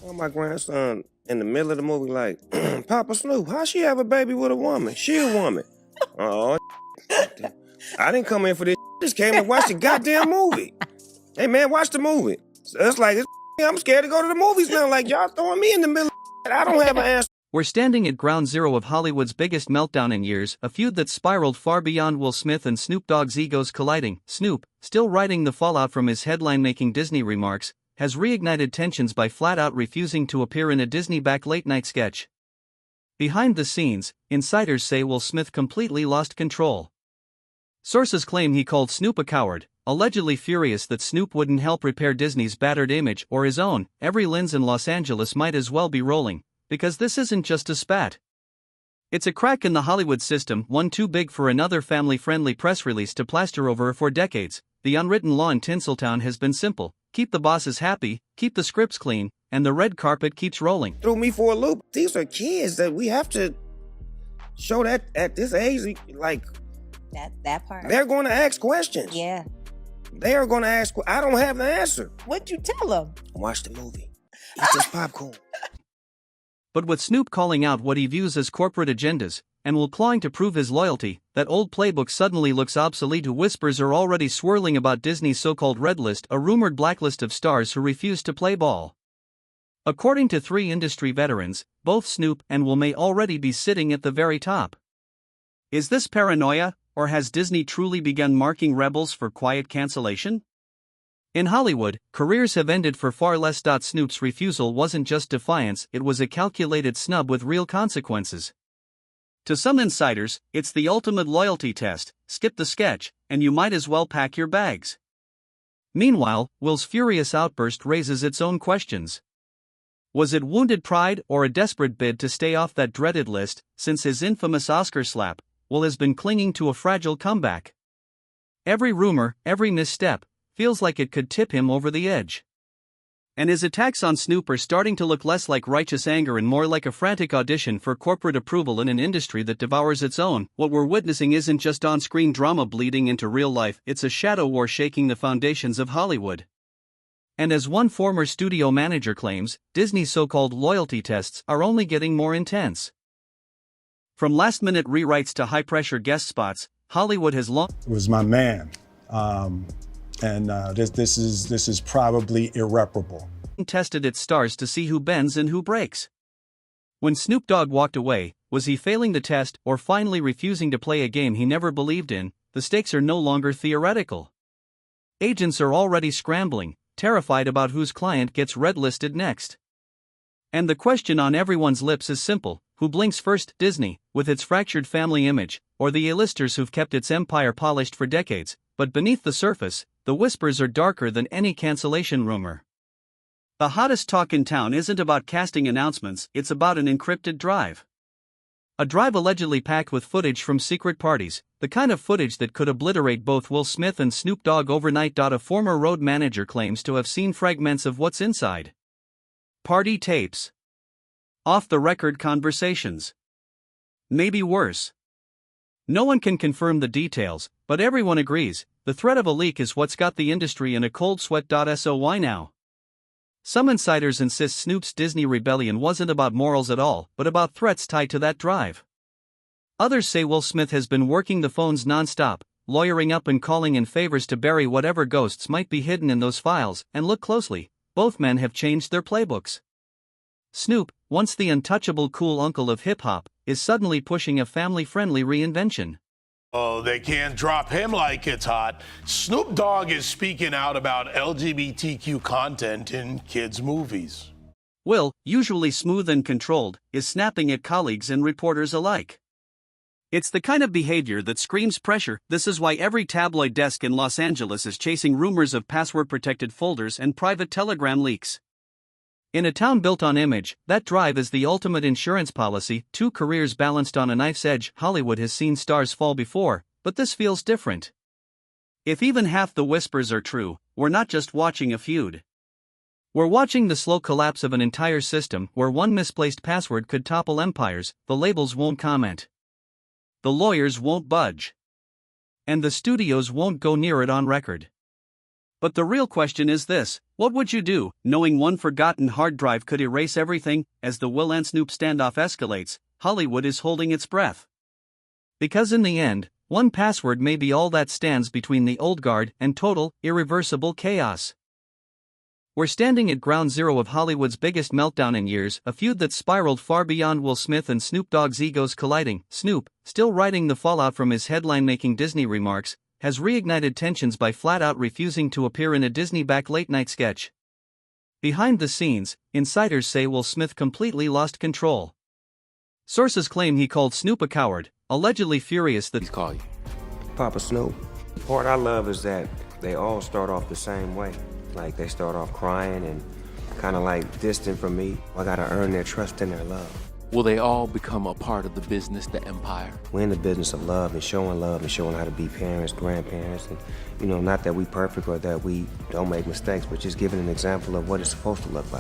Well, my grandson in the middle of the movie like, Papa Snoop, how she have a baby with a woman? She a woman. Oh, I didn't come in for this. Just came to watch the goddamn movie. Hey man, watch the movie. So it's like, I'm scared to go to the movies now. Like y'all throwing me in the middle of I don't have an answer. We're standing at ground zero of Hollywood's biggest meltdown in years, a feud that spiraled far beyond Will Smith and Snoop Dogg's egos colliding. Snoop, still riding the fallout from his headline-making Disney remarks, has reignited tensions by flat-out refusing to appear in a Disney-backed late-night sketch. Behind the scenes, insiders say Will Smith completely lost control. Sources claim he called Snoop a coward, allegedly furious that Snoop wouldn't help repair Disney's battered image or his own. Every lens in Los Angeles might as well be rolling, because this isn't just a spat. It's a crack in the Hollywood system, one too big for another family-friendly press release to plaster over for decades. The unwritten law in Tinseltown has been simple: keep the bosses happy, keep the scripts clean, and the red carpet keeps rolling. Threw me for a loop. These are kids that we have to show that at this age, like that part. They're going to ask questions. Yeah. They are going to ask. I don't have the answer. What'd you tell them? Watch the movie. Eat this popcorn. But with Snoop calling out what he views as corporate agendas, and Will clawing to prove his loyalty, that old playbook suddenly looks obsolete. Whispers are already swirling about Disney's so-called red list, a rumored blacklist of stars who refuse to play ball. According to 3 industry veterans, both Snoop and Will may already be sitting at the very top. Is this paranoia, or has Disney truly begun marking rebels for quiet cancellation? In Hollywood, careers have ended for far less. Snoop's refusal wasn't just defiance, it was a calculated snub with real consequences. To some insiders, it's the ultimate loyalty test: skip the sketch, and you might as well pack your bags. Meanwhile, Will's furious outburst raises its own questions. Was it wounded pride or a desperate bid to stay off that dreaded list? Since his infamous Oscar slap, Will has been clinging to a fragile comeback. Every rumor, every misstep, feels like it could tip him over the edge. And his attacks on Snoop are starting to look less like righteous anger and more like a frantic audition for corporate approval in an industry that devours its own. What we're witnessing isn't just on-screen drama bleeding into real life, it's a shadow war shaking the foundations of Hollywood. And as one former studio manager claims, Disney's so-called loyalty tests are only getting more intense. From last-minute rewrites to high-pressure guest spots, Hollywood has long was my man. This is probably irreparable. Tested its stars to see who bends and who breaks. When Snoop Dogg walked away, was he failing the test or finally refusing to play a game he never believed in? The stakes are no longer theoretical. Agents are already scrambling, terrified about whose client gets red-listed next. And the question on everyone's lips is simple: who blinks first, Disney, with its fractured family image, or the A-listers who've kept its empire polished for decades? But beneath the surface, the whispers are darker than any cancellation rumor. The hottest talk in town isn't about casting announcements, it's about an encrypted drive. A drive allegedly packed with footage from secret parties, the kind of footage that could obliterate both Will Smith and Snoop Dogg overnight. A former road manager claims to have seen fragments of what's inside. Party tapes. Off-the-record conversations. Maybe worse. No one can confirm the details, but everyone agrees, the threat of a leak is what's got the industry in a cold sweat. So why now? Some insiders insist Snoop's Disney rebellion wasn't about morals at all, but about threats tied to that drive. Others say Will Smith has been working the phones non-stop, lawyering up and calling in favors to bury whatever ghosts might be hidden in those files. And look closely, both men have changed their playbooks. Snoop, once the untouchable cool uncle of hip-hop, is suddenly pushing a family-friendly reinvention. Oh, they can't drop him like it's hot. Snoop Dogg is speaking out about LGBTQ content in kids' movies. Will, usually smooth and controlled, is snapping at colleagues and reporters alike. It's the kind of behavior that screams pressure. This is why every tabloid desk in Los Angeles is chasing rumors of password-protected folders and private telegram leaks. In a town built on image, that drive is the ultimate insurance policy. 2 careers balanced on a knife's edge. Hollywood has seen stars fall before, but this feels different. If even half the whispers are true, we're not just watching a feud. We're watching the slow collapse of an entire system where one misplaced password could topple empires. The labels won't comment. The lawyers won't budge. And the studios won't go near it on record. But the real question is this: What would you do, knowing one forgotten hard drive could erase everything? As the Will and Snoop standoff escalates, Hollywood is holding its breath. Because in the end, one password may be all that stands between the old guard and total, irreversible chaos. We're standing at ground zero of Hollywood's biggest meltdown in years, a feud that spiraled far beyond Will Smith and Snoop Dogg's egos colliding. Snoop, still riding the fallout from his headline-making Disney remarks, has reignited tensions by flat-out refusing to appear in a Disney-backed late-night sketch. Behind the scenes, insiders say Will Smith completely lost control. Sources claim he called Snoop a coward, allegedly furious that He's called you. Papa Snoop. The part I love is that they all start off the same way. Like they start off crying and kind of like distant from me. I gotta earn their trust and their love. Will they all become a part of the business, the empire? We're in the business of love and showing how to be parents, grandparents, and not that we perfect or that we don't make mistakes, but just giving an example of what it's supposed to look like.